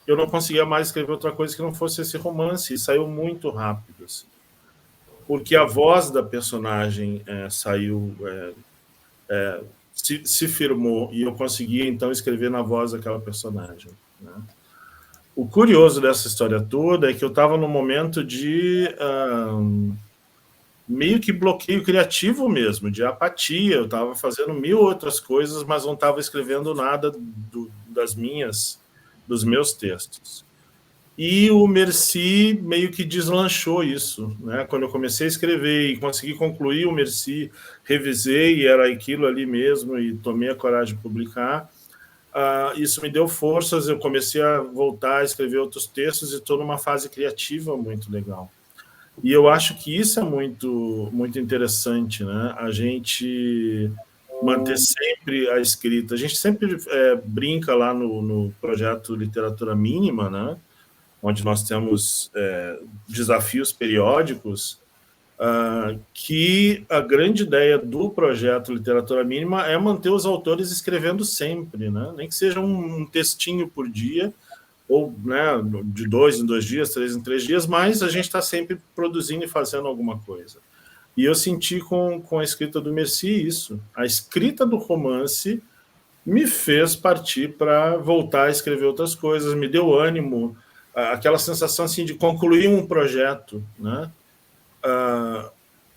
eu não conseguia mais escrever outra coisa que não fosse esse romance, e saiu muito rápido, assim, porque a voz da personagem saiu, se firmou, e eu consegui então escrever na voz daquela personagem, né? O curioso dessa história toda é que eu estava num momento de meio que bloqueio criativo mesmo, de apatia. Eu estava fazendo 1000 outras coisas, mas não estava escrevendo nada dos meus textos. E o Merci meio que deslanchou isso, né? Quando eu comecei a escrever e consegui concluir o Merci, revisei, e era aquilo ali mesmo, e tomei a coragem de publicar. Isso me deu forças, eu comecei a voltar a escrever outros textos, e estou numa fase criativa muito legal. E eu acho que isso é muito, muito interessante, né? A gente manter sempre a escrita. A gente sempre brinca lá no projeto Literatura Mínima, né? Onde nós temos desafios periódicos, que a grande ideia do projeto Literatura Mínima é manter os autores escrevendo sempre, né? Nem que seja um textinho por dia, ou, né, de 2 em 2 dias, 3 em 3 dias, mas a gente está sempre produzindo e fazendo alguma coisa. E eu senti com a escrita do Merci isso. A escrita do romance me fez partir para voltar a escrever outras coisas, me deu ânimo, aquela sensação assim, de concluir um projeto, né?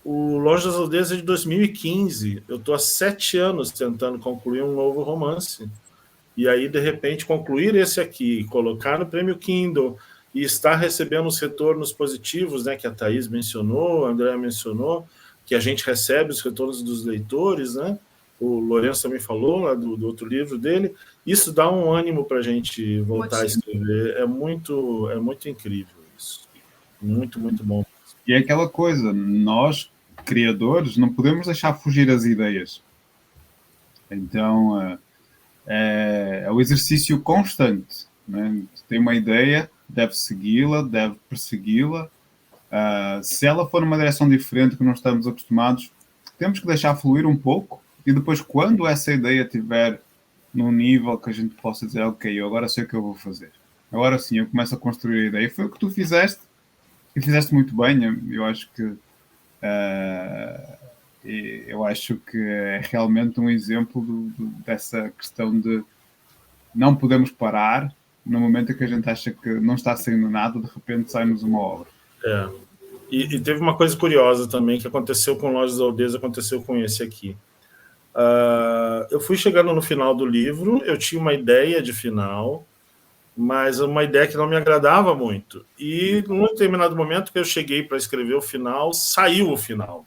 O Longe das Aldeias é de 2015, eu estou há 7 anos tentando concluir um novo romance, e aí, de repente, concluir esse aqui, colocar no Prêmio Kindle, e estar recebendo os retornos positivos, né, que a Thaís mencionou, a Andréa mencionou, que a gente recebe os retornos dos leitores, né? O Lourenço também falou lá do outro livro dele. Isso dá um ânimo para a gente voltar a escrever. É muito incrível isso. Muito, muito bom. E é aquela coisa, nós, criadores, não podemos deixar fugir as ideias. Então, é o exercício constante, né? Tem uma ideia, deve segui-la, deve persegui-la. Se ela for numa direção diferente que não estamos acostumados, temos que deixar fluir um pouco, e depois, quando essa ideia estiver num nível que a gente possa dizer, ok, eu agora sei o que eu vou fazer. Agora sim, eu começo a construir a ideia. E foi o que tu fizeste, e fizeste muito bem. Eu acho que é realmente um exemplo dessa questão de não podemos parar no momento em que a gente acha que não está saindo nada, de repente sai-nos uma obra. E teve uma coisa curiosa também que aconteceu com Longe das Aldeias, aconteceu com esse aqui. Eu fui chegando no final do livro, eu tinha uma ideia de final, mas uma ideia que não me agradava muito. E num determinado momento que eu cheguei para escrever o final, saiu o final.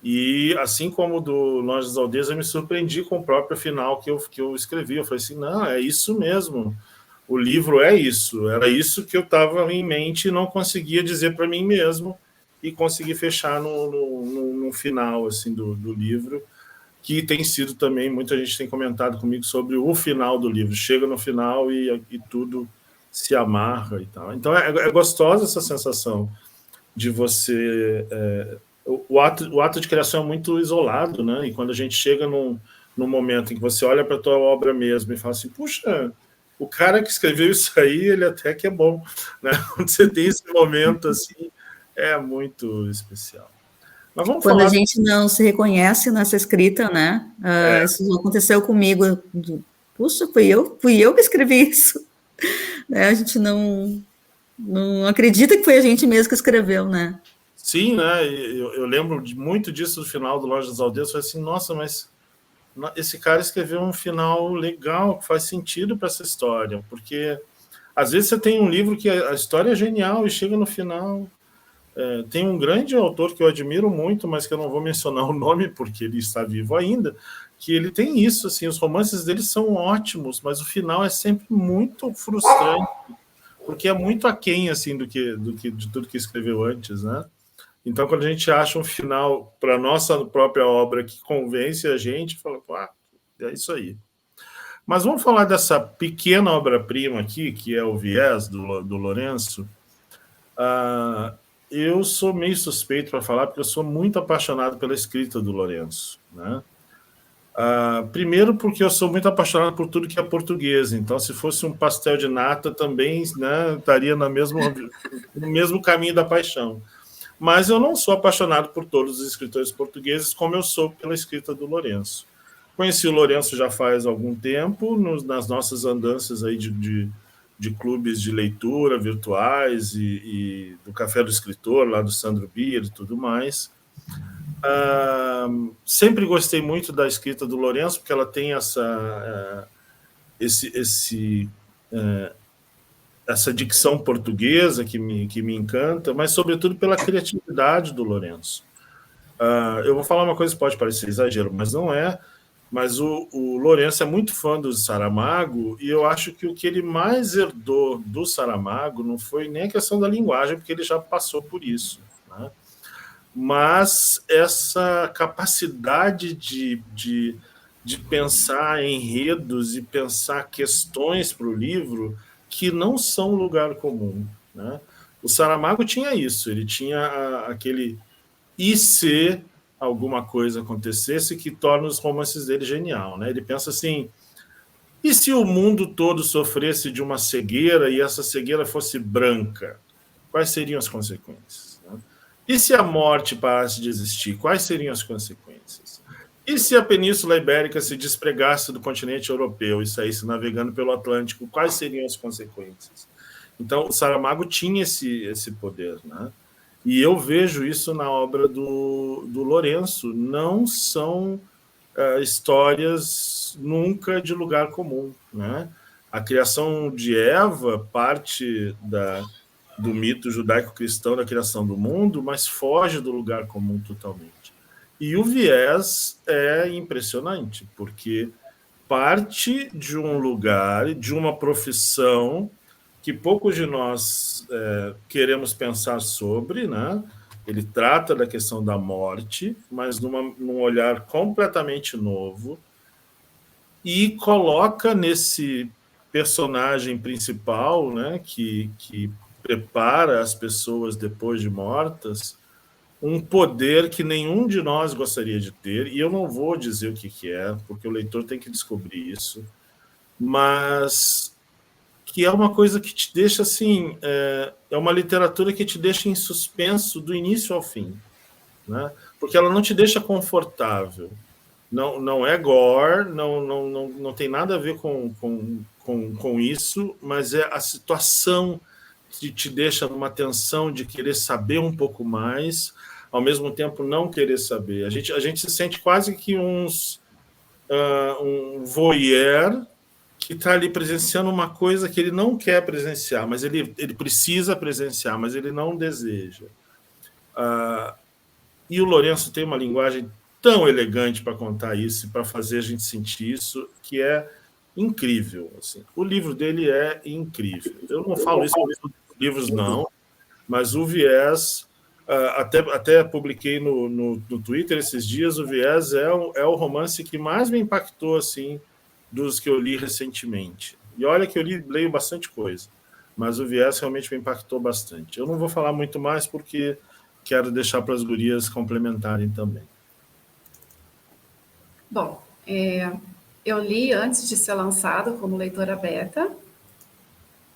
E assim como do Longe das Aldeias, eu me surpreendi com o próprio final que eu escrevi. Eu falei assim, não, é isso mesmo. O livro é isso. Era isso que eu estava em mente e não conseguia dizer para mim mesmo, e consegui fechar no final assim, do livro, que tem sido também, muita gente tem comentado comigo sobre o final do livro. Chega no final e tudo se amarra e tal. Então é gostosa essa sensação de você... O ato de criação é muito isolado, né? E quando a gente chega num momento em que você olha para a tua obra mesmo e fala assim, puxa, o cara que escreveu isso aí, ele até que é bom, né? Quando você tem esse momento assim, é muito especial. Mas vamos Quando falar... a gente não se reconhece nessa escrita, né? Isso aconteceu comigo. Puxa, fui eu que escrevi isso. A gente não acredita que foi a gente mesmo que escreveu, né? Sim, né? Eu lembro muito disso no final do Longe das Aldeias. Eu falei assim, nossa, mas esse cara escreveu um final legal, que faz sentido para essa história, porque às vezes você tem um livro que a história é genial e chega no final... tem um grande autor que eu admiro muito, mas que eu não vou mencionar o nome porque ele está vivo ainda, que ele tem isso, assim, os romances dele são ótimos, mas o final é sempre muito frustrante, porque é muito aquém, assim, de tudo que escreveu antes, né? Então, quando a gente acha um final para a nossa própria obra que convence a gente, fala, é isso aí. Mas vamos falar dessa pequena obra-prima aqui, que é O Viés, do Lourenço. Eu sou meio suspeito para falar, porque eu sou muito apaixonado pela escrita do Lourenço, né? Primeiro porque eu sou muito apaixonado por tudo que é português, então se fosse um pastel de nata também, né, estaria no mesmo caminho da paixão. Mas eu não sou apaixonado por todos os escritores portugueses como eu sou pela escrita do Lourenço. Conheci o Lourenço já faz algum tempo, nas nossas andanças aí de clubes de leitura virtuais e do Café do Escritor, lá do Sandro Bier e tudo mais. Sempre gostei muito da escrita do Lourenço, porque ela tem essa dicção portuguesa que me encanta, mas sobretudo pela criatividade do Lourenço. Eu vou falar uma coisa que pode parecer exagero, mas não é. Mas o Lourenço é muito fã do Saramago, e eu acho que o que ele mais herdou do Saramago não foi nem a questão da linguagem, porque ele já passou por isso, né? Mas essa capacidade de pensar enredos e pensar questões para o livro que não são lugar comum, né? O Saramago tinha isso, ele tinha aquele e se alguma coisa acontecesse que torna os romances dele genial, né? Ele pensa assim, e se o mundo todo sofresse de uma cegueira e essa cegueira fosse branca? Quais seriam as consequências? Né? E se a morte parasse de existir? Quais seriam as consequências? E se a Península Ibérica se despregasse do continente europeu e saísse navegando pelo Atlântico? Quais seriam as consequências? Então, o Saramago tinha esse poder, né? E eu vejo isso na obra do Lourenço. Não são histórias nunca de lugar comum, né? A criação de Eva parte do mito judaico-cristão da criação do mundo, mas foge do lugar comum totalmente. E o Viés é impressionante, porque parte de um lugar, de uma profissão que poucos de nós queremos pensar sobre, né? Ele trata da questão da morte, mas num olhar completamente novo, e coloca nesse personagem principal, né, que prepara as pessoas depois de mortas, um poder que nenhum de nós gostaria de ter, e eu não vou dizer o que é, porque o leitor tem que descobrir isso, mas que é uma coisa que te deixa assim, é uma literatura que te deixa em suspenso do início ao fim, né? Porque ela não te deixa confortável, não é gore, não tem nada a ver com isso, mas é a situação que te deixa numa tensão de querer saber um pouco mais, ao mesmo tempo não querer saber. A gente se sente quase que um voyeur que está ali presenciando uma coisa que ele não quer presenciar, mas ele precisa presenciar, mas ele não deseja. E o Lourenço tem uma linguagem tão elegante para contar isso, para fazer a gente sentir isso, que é incrível. Assim. O livro dele é incrível. Eu não falo isso com livros, não, mas o Viés, até publiquei no Twitter esses dias, o Viés é o romance que mais me impactou, assim, dos que eu li recentemente. E olha que eu leio bastante coisa, mas o Viés realmente me impactou bastante. Eu não vou falar muito mais porque quero deixar para as gurias complementarem também. Bom, eu li antes de ser lançado como leitora beta,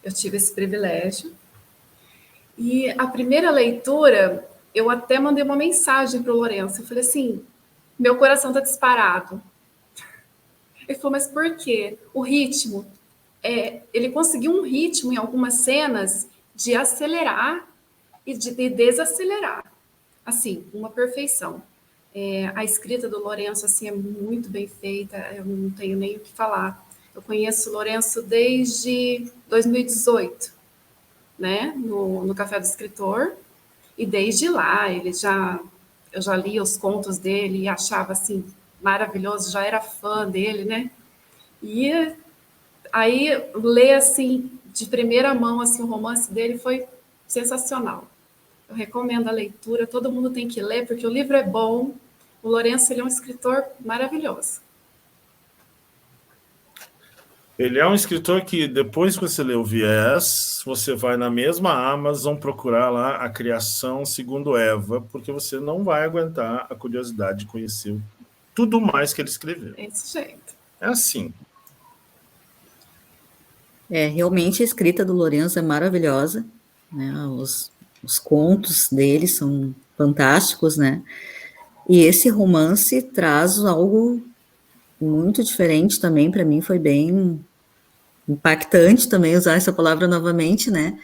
eu tive esse privilégio, e a primeira leitura, eu até mandei uma mensagem para o Lourenço, eu falei assim, meu coração está disparado. Ele falou, mas por quê? O ritmo, ele conseguiu um ritmo em algumas cenas de acelerar e de desacelerar, assim, uma perfeição. A escrita do Lourenço assim, é muito bem feita, eu não tenho nem o que falar. Eu conheço o Lourenço desde 2018, né, no Café do Escritor, e desde lá eu já li os contos dele e achava assim maravilhoso, já era fã dele, né? E aí ler assim de primeira mão assim o romance dele foi sensacional. Eu recomendo a leitura, todo mundo tem que ler porque o livro é bom. O Lourenço, ele é um escritor maravilhoso. Ele é um escritor que, depois que você lê o Viés, você vai na mesma Amazon procurar lá a criação segundo Eva, porque você não vai aguentar a curiosidade de conhecer tudo mais que ele escreveu. Desse jeito. É assim. Realmente a escrita do Lourenço é maravilhosa, né? Os contos dele são fantásticos, né? E esse romance traz algo muito diferente também, para mim foi bem impactante também usar essa palavra novamente, né?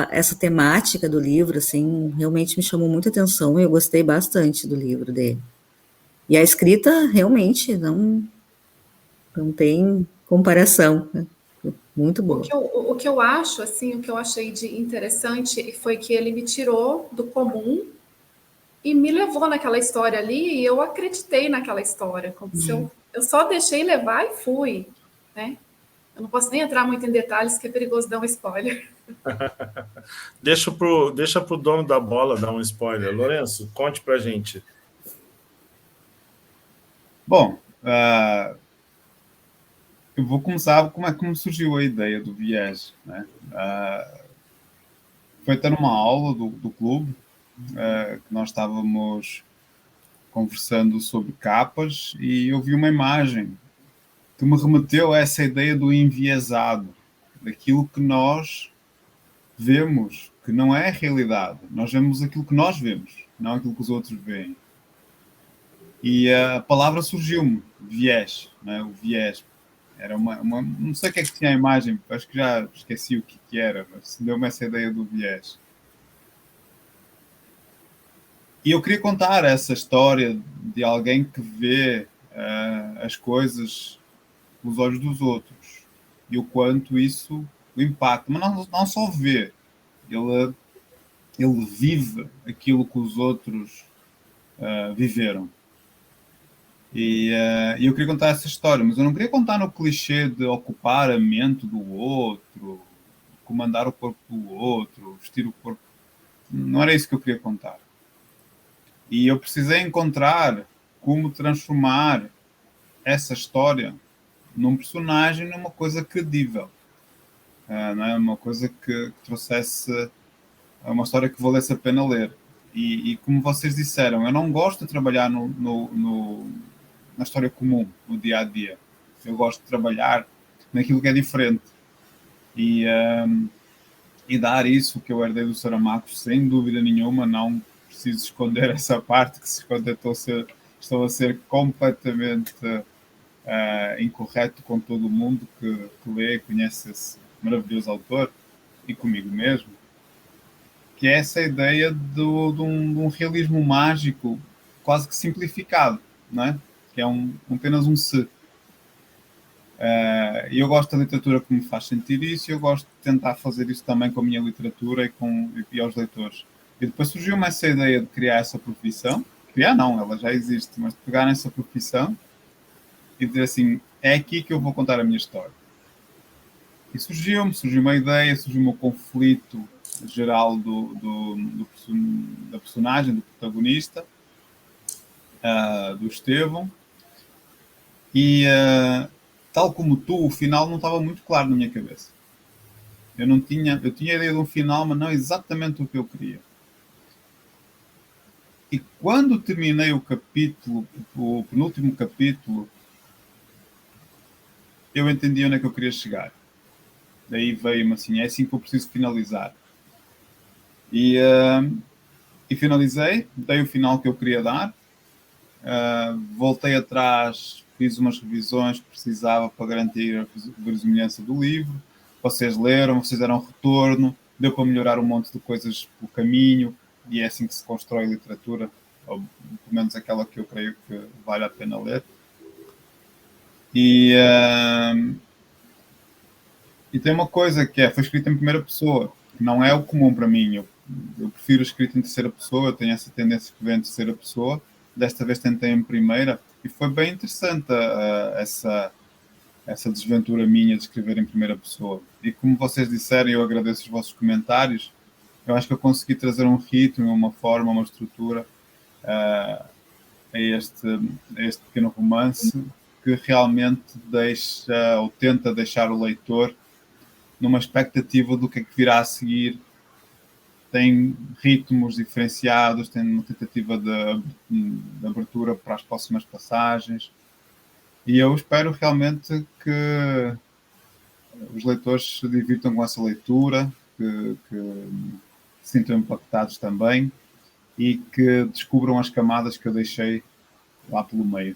Essa temática do livro, assim, realmente me chamou muita atenção e eu gostei bastante do livro dele. E a escrita realmente não tem comparação, né? Muito boa. O que eu acho, assim, o que eu achei de interessante foi que ele me tirou do comum e me levou naquela história ali e eu acreditei naquela história, como se eu só deixei levar e fui, né? Eu não posso nem entrar muito em detalhes, que é perigoso dar um spoiler. Deixa pro dono da bola dar um spoiler. Lourenço, conte pra gente. Bom, eu vou começar como surgiu a ideia do Viés, né? Foi até numa aula do clube que nós estávamos conversando sobre capas e eu vi uma imagem que me remeteu a essa ideia do enviesado, daquilo que nós vemos, que não é a realidade. Nós vemos aquilo que nós vemos, não aquilo que os outros veem. E a palavra surgiu-me, viés, né? O viés. Era não sei o que é que tinha a imagem, acho que já esqueci o que era, mas deu-me essa ideia do viés. E eu queria contar essa história de alguém que vê as coisas pelos olhos dos outros e o quanto isso o impacta. Mas não só vê, ele vive aquilo que os outros viveram. E eu queria contar essa história, mas eu não queria contar no clichê de ocupar a mente do outro, comandar o corpo do outro, vestir o corpo. Não era isso que eu queria contar. E eu precisei encontrar como transformar essa história num personagem, numa coisa credível. Não é uma coisa que trouxesse uma história que valesse a pena ler. E como vocês disseram, eu não gosto de trabalhar na história comum, no dia a dia. Eu gosto de trabalhar naquilo que é diferente. E dar isso que eu herdei do Saramago, sem dúvida nenhuma, não preciso esconder essa parte, que se esconder estou a ser completamente incorreto com todo mundo que lê e conhece esse maravilhoso autor, e comigo mesmo, que é essa ideia de um realismo mágico quase que simplificado, não é? Que é apenas um se. E eu gosto da literatura que me faz sentir isso, e eu gosto de tentar fazer isso também com a minha literatura e aos leitores. E depois surgiu-me essa ideia de criar essa profissão. Criar não, ela já existe, mas de pegar nessa profissão e dizer assim, é aqui que eu vou contar a minha história. E surgiu uma ideia, surgiu um conflito geral da personagem, do protagonista, do Estevão, e tal como tu, o final não estava muito claro na minha cabeça. Eu tinha a ideia de um final, mas não exatamente o que eu queria. E quando terminei o penúltimo capítulo, eu entendi onde é que eu queria chegar. Daí veio-me assim, é assim que eu preciso finalizar. E finalizei, dei o final que eu queria dar, voltei atrás, fiz umas revisões que precisava para garantir a verosimilhança do livro. Vocês leram, vocês deram retorno, deu para melhorar um monte de coisas pelo caminho, e é assim que se constrói literatura ou pelo menos aquela que eu creio que vale a pena ler. E tem uma coisa que foi escrita em primeira pessoa, que não é o comum para mim. Eu prefiro escrito em terceira pessoa, eu tenho essa tendência que vem em terceira pessoa. Desta vez tentei em primeira e foi bem interessante essa desventura minha de escrever em primeira pessoa. E como vocês disseram, eu agradeço os vossos comentários, eu acho que eu consegui trazer um ritmo, uma forma, uma estrutura a este pequeno romance que realmente deixa ou tenta deixar o leitor numa expectativa do que é que virá a seguir. Tem ritmos diferenciados, tem uma tentativa de abertura para as próximas passagens. E eu espero realmente que os leitores se divirtam com essa leitura, que se sintam impactados também e que descubram as camadas que eu deixei lá pelo meio.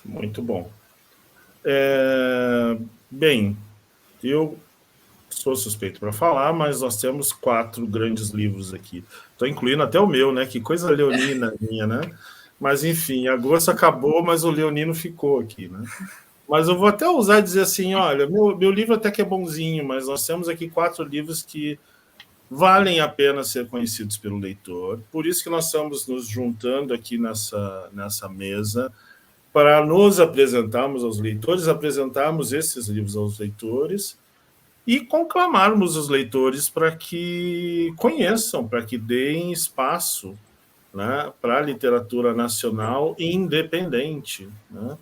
Muito bom. Bem, eu sou suspeito para falar, mas nós temos 4 grandes livros aqui. Estou incluindo até o meu, né? Que coisa leonina minha, né? Mas, enfim, agosto acabou, mas o leonino ficou aqui, né? Mas eu vou até usar e dizer assim, olha, meu livro até que é bonzinho, mas nós temos aqui 4 livros que valem a pena ser conhecidos pelo leitor. Por isso que nós estamos nos juntando aqui nessa mesa para nos apresentarmos aos leitores, apresentarmos esses livros aos leitores e conclamarmos os leitores para que conheçam, para que deem espaço, né, para a literatura nacional e independente, né?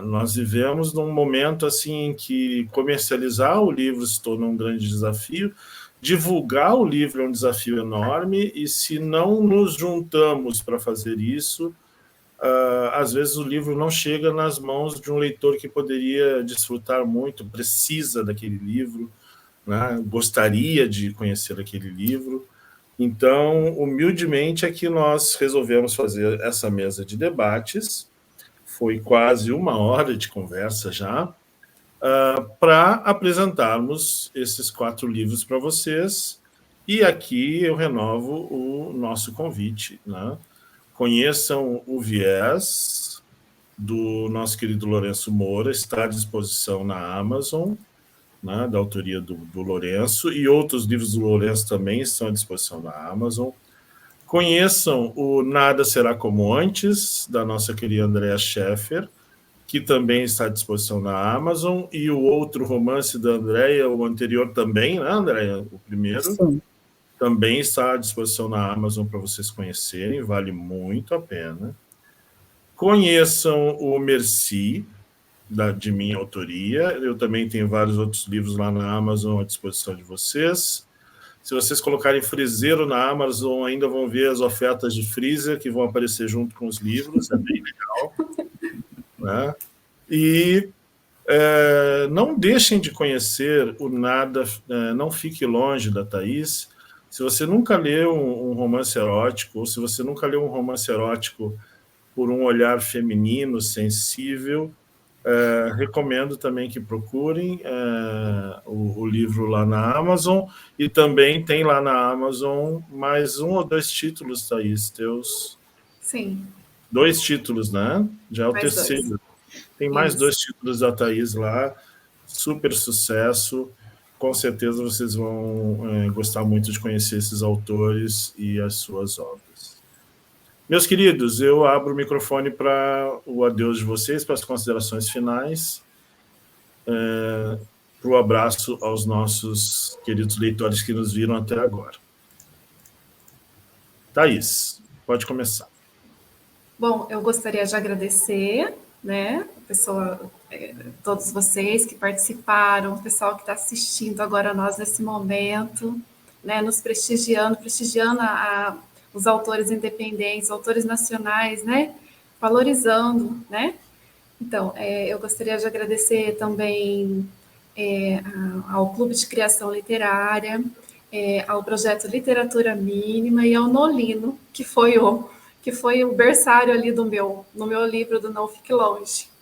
Nós vivemos num momento assim em que comercializar o livro se tornou um grande desafio, divulgar o livro é um desafio enorme, e se não nos juntamos para fazer isso, às vezes o livro não chega nas mãos de um leitor que poderia desfrutar muito, precisa daquele livro, né? Gostaria de conhecer aquele livro. Então, humildemente, é que nós resolvemos fazer essa mesa de debates. Foi quase 1 hora de conversa já, para apresentarmos esses 4 livros para vocês. E aqui eu renovo o nosso convite, né? Conheçam o Viés, do nosso querido Lourenço Moura, está à disposição na Amazon, né, da autoria do Lourenço, e outros livros do Lourenço também estão à disposição na Amazon. Conheçam o Nada Será Como Antes, da nossa querida Andrea Scheffer, que também está à disposição na Amazon, e o outro romance da Andrea, o anterior também, né, Andrea? O primeiro. Sim. Também está à disposição na Amazon para vocês conhecerem, vale muito a pena. Conheçam o Merci, de minha autoria. Eu também tenho vários outros livros lá na Amazon à disposição de vocês. Se vocês colocarem Frizeiro na Amazon, ainda vão ver as ofertas de freezer que vão aparecer junto com os livros, é bem legal, né? E não deixem de conhecer o Nada, Não Fique Longe, da Thaís. Se você nunca leu um romance erótico, ou se você nunca leu um romance erótico por um olhar feminino, sensível, recomendo também que procurem o livro lá na Amazon, e também tem lá na Amazon mais 1 ou 2 títulos, Thaís, teus? Sim. 2 títulos, né? Já é o mais terceiro. 2. Tem mais 2 títulos da Thaís lá, super sucesso. Com certeza vocês vão gostar muito de conhecer esses autores e as suas obras. Meus queridos, eu abro o microfone para o adeus de vocês, para as considerações finais, para o abraço aos nossos queridos leitores que nos viram até agora. Thaís, pode começar. Bom, eu gostaria de agradecer, né, todos vocês que participaram, o pessoal que está assistindo agora a nós nesse momento, né, nos prestigiando os autores independentes, autores nacionais, né, valorizando, né. Então, eu gostaria de agradecer também ao Clube de Criação Literária, ao projeto Literatura Mínima e ao Nolino, que foi o berçário ali no meu livro do Não Fique Longe.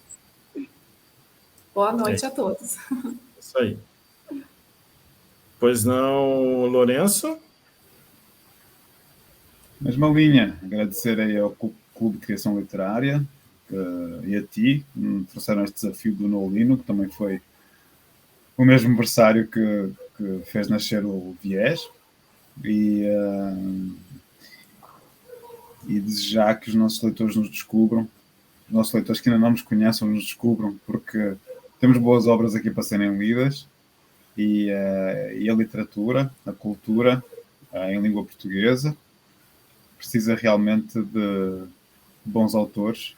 Boa noite a todos. Isso aí. Pois não, Lourenço? Mesma linha, agradecer aí ao Clube de Criação Literária e a ti, que me trouxeram este desafio do Nolino, que também foi o mesmo versário que fez nascer o Viés, e desejar que os nossos leitores nos descubram, os nossos leitores que ainda não nos conhecem nos descubram, porque temos boas obras aqui para serem lidas, e a literatura, a cultura em língua portuguesa precisa realmente de bons autores,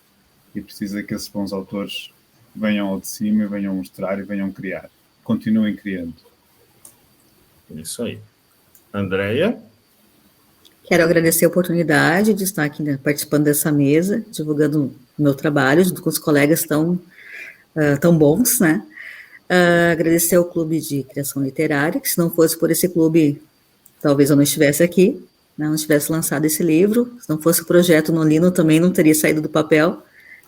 e precisa que esses bons autores venham ao de cima e venham mostrar e venham criar. Continuem criando. Isso aí. Andréia? Quero agradecer a oportunidade de estar aqui, né, participando dessa mesa, divulgando o meu trabalho, junto com os colegas tão bons, né? Agradecer ao Clube de Criação Literária, que se não fosse por esse clube, talvez eu não estivesse aqui, né, não tivesse lançado esse livro. Se não fosse o projeto Nolino, também não teria saído do papel,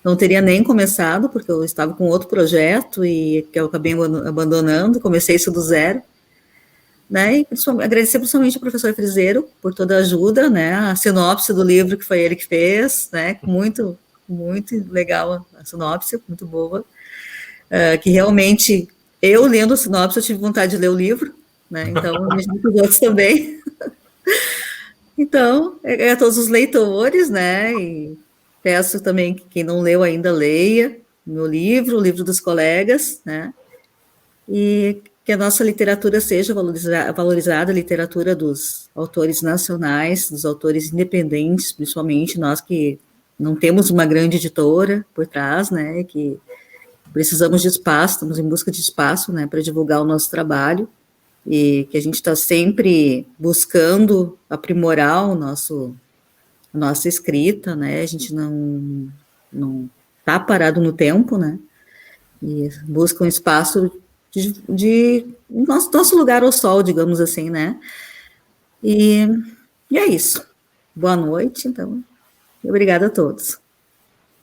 não teria nem começado, porque eu estava com outro projeto e que eu acabei abandonando, comecei isso do zero. Né, e agradecer principalmente ao professor Frizeiro por toda a ajuda, né, a sinopse do livro que foi ele que fez, né, muito, muito legal a sinopse, muito boa, que realmente, eu lendo a sinopse, eu tive vontade de ler o livro, né, então, imagino que os outros também. Então, a todos os leitores, né, e peço também que quem não leu ainda leia meu livro, o livro dos colegas, né, e que a nossa literatura seja valorizada, a literatura dos autores nacionais, dos autores independentes, principalmente nós que não temos uma grande editora por trás, né, que precisamos de espaço, estamos em busca de espaço, né, para divulgar o nosso trabalho, e que a gente está sempre buscando aprimorar a nossa escrita, né, a gente não está parado no tempo, né, e busca um espaço de nosso lugar ao sol, digamos assim, né? E é isso. Boa noite, então. Obrigada a todos.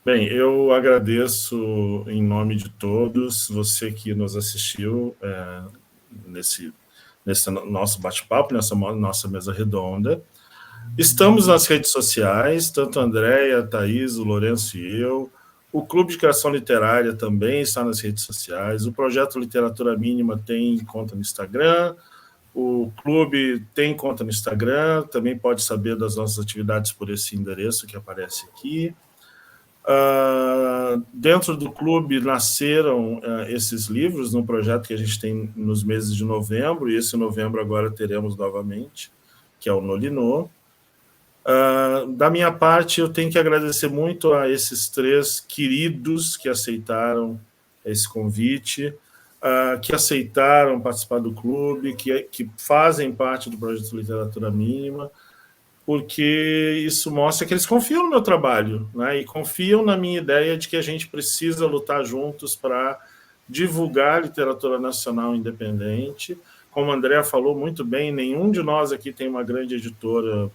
Bem, eu agradeço em nome de todos, você que nos assistiu nesse nosso bate-papo, nessa nossa mesa redonda. Estamos nas redes sociais, tanto a Andréia, a Thaís, o Lourenço e eu. O Clube de Criação Literária também está nas redes sociais. O Projeto Literatura Mínima tem conta no Instagram. O Clube tem conta no Instagram. Também pode saber das nossas atividades por esse endereço que aparece aqui. Dentro do Clube nasceram esses livros num projeto que a gente tem nos meses de novembro, e esse novembro agora teremos novamente, que é o Nolino. Da minha parte, eu tenho que agradecer muito a esses 3 queridos que aceitaram esse convite, que aceitaram participar do clube, que fazem parte do Projeto Literatura Mínima, porque isso mostra que eles confiam no meu trabalho, né, e confiam na minha ideia de que a gente precisa lutar juntos para divulgar a literatura nacional independente. Como a Andréa falou muito bem, nenhum de nós aqui tem uma grande editora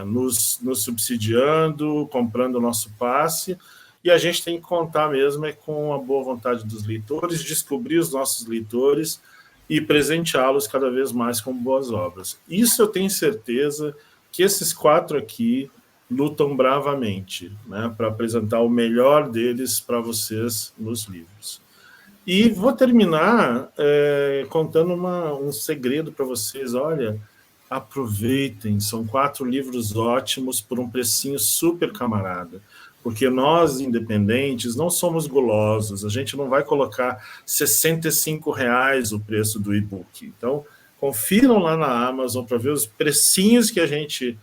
nos subsidiando, comprando o nosso passe, e a gente tem que contar mesmo com a boa vontade dos leitores, descobrir os nossos leitores e presenteá-los cada vez mais com boas obras. Isso eu tenho certeza que esses 4 aqui lutam bravamente, né, para apresentar o melhor deles para vocês nos livros. E vou terminar contando um segredo para vocês. Olha, aproveitem, são 4 livros ótimos por um precinho super camarada, porque nós, independentes, não somos gulosos, a gente não vai colocar R$ 65 o preço do e-book. Então, confiram lá na Amazon para ver os precinhos que a gente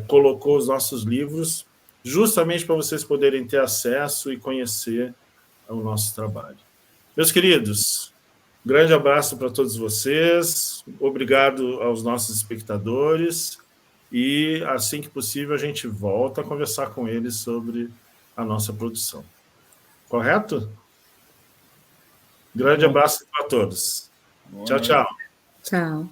colocou os nossos livros, justamente para vocês poderem ter acesso e conhecer o nosso trabalho. Meus queridos, grande abraço para todos vocês, obrigado aos nossos espectadores, e assim que possível a gente volta a conversar com eles sobre a nossa produção. Correto? Grande abraço para todos. Tchau, tchau. Tchau.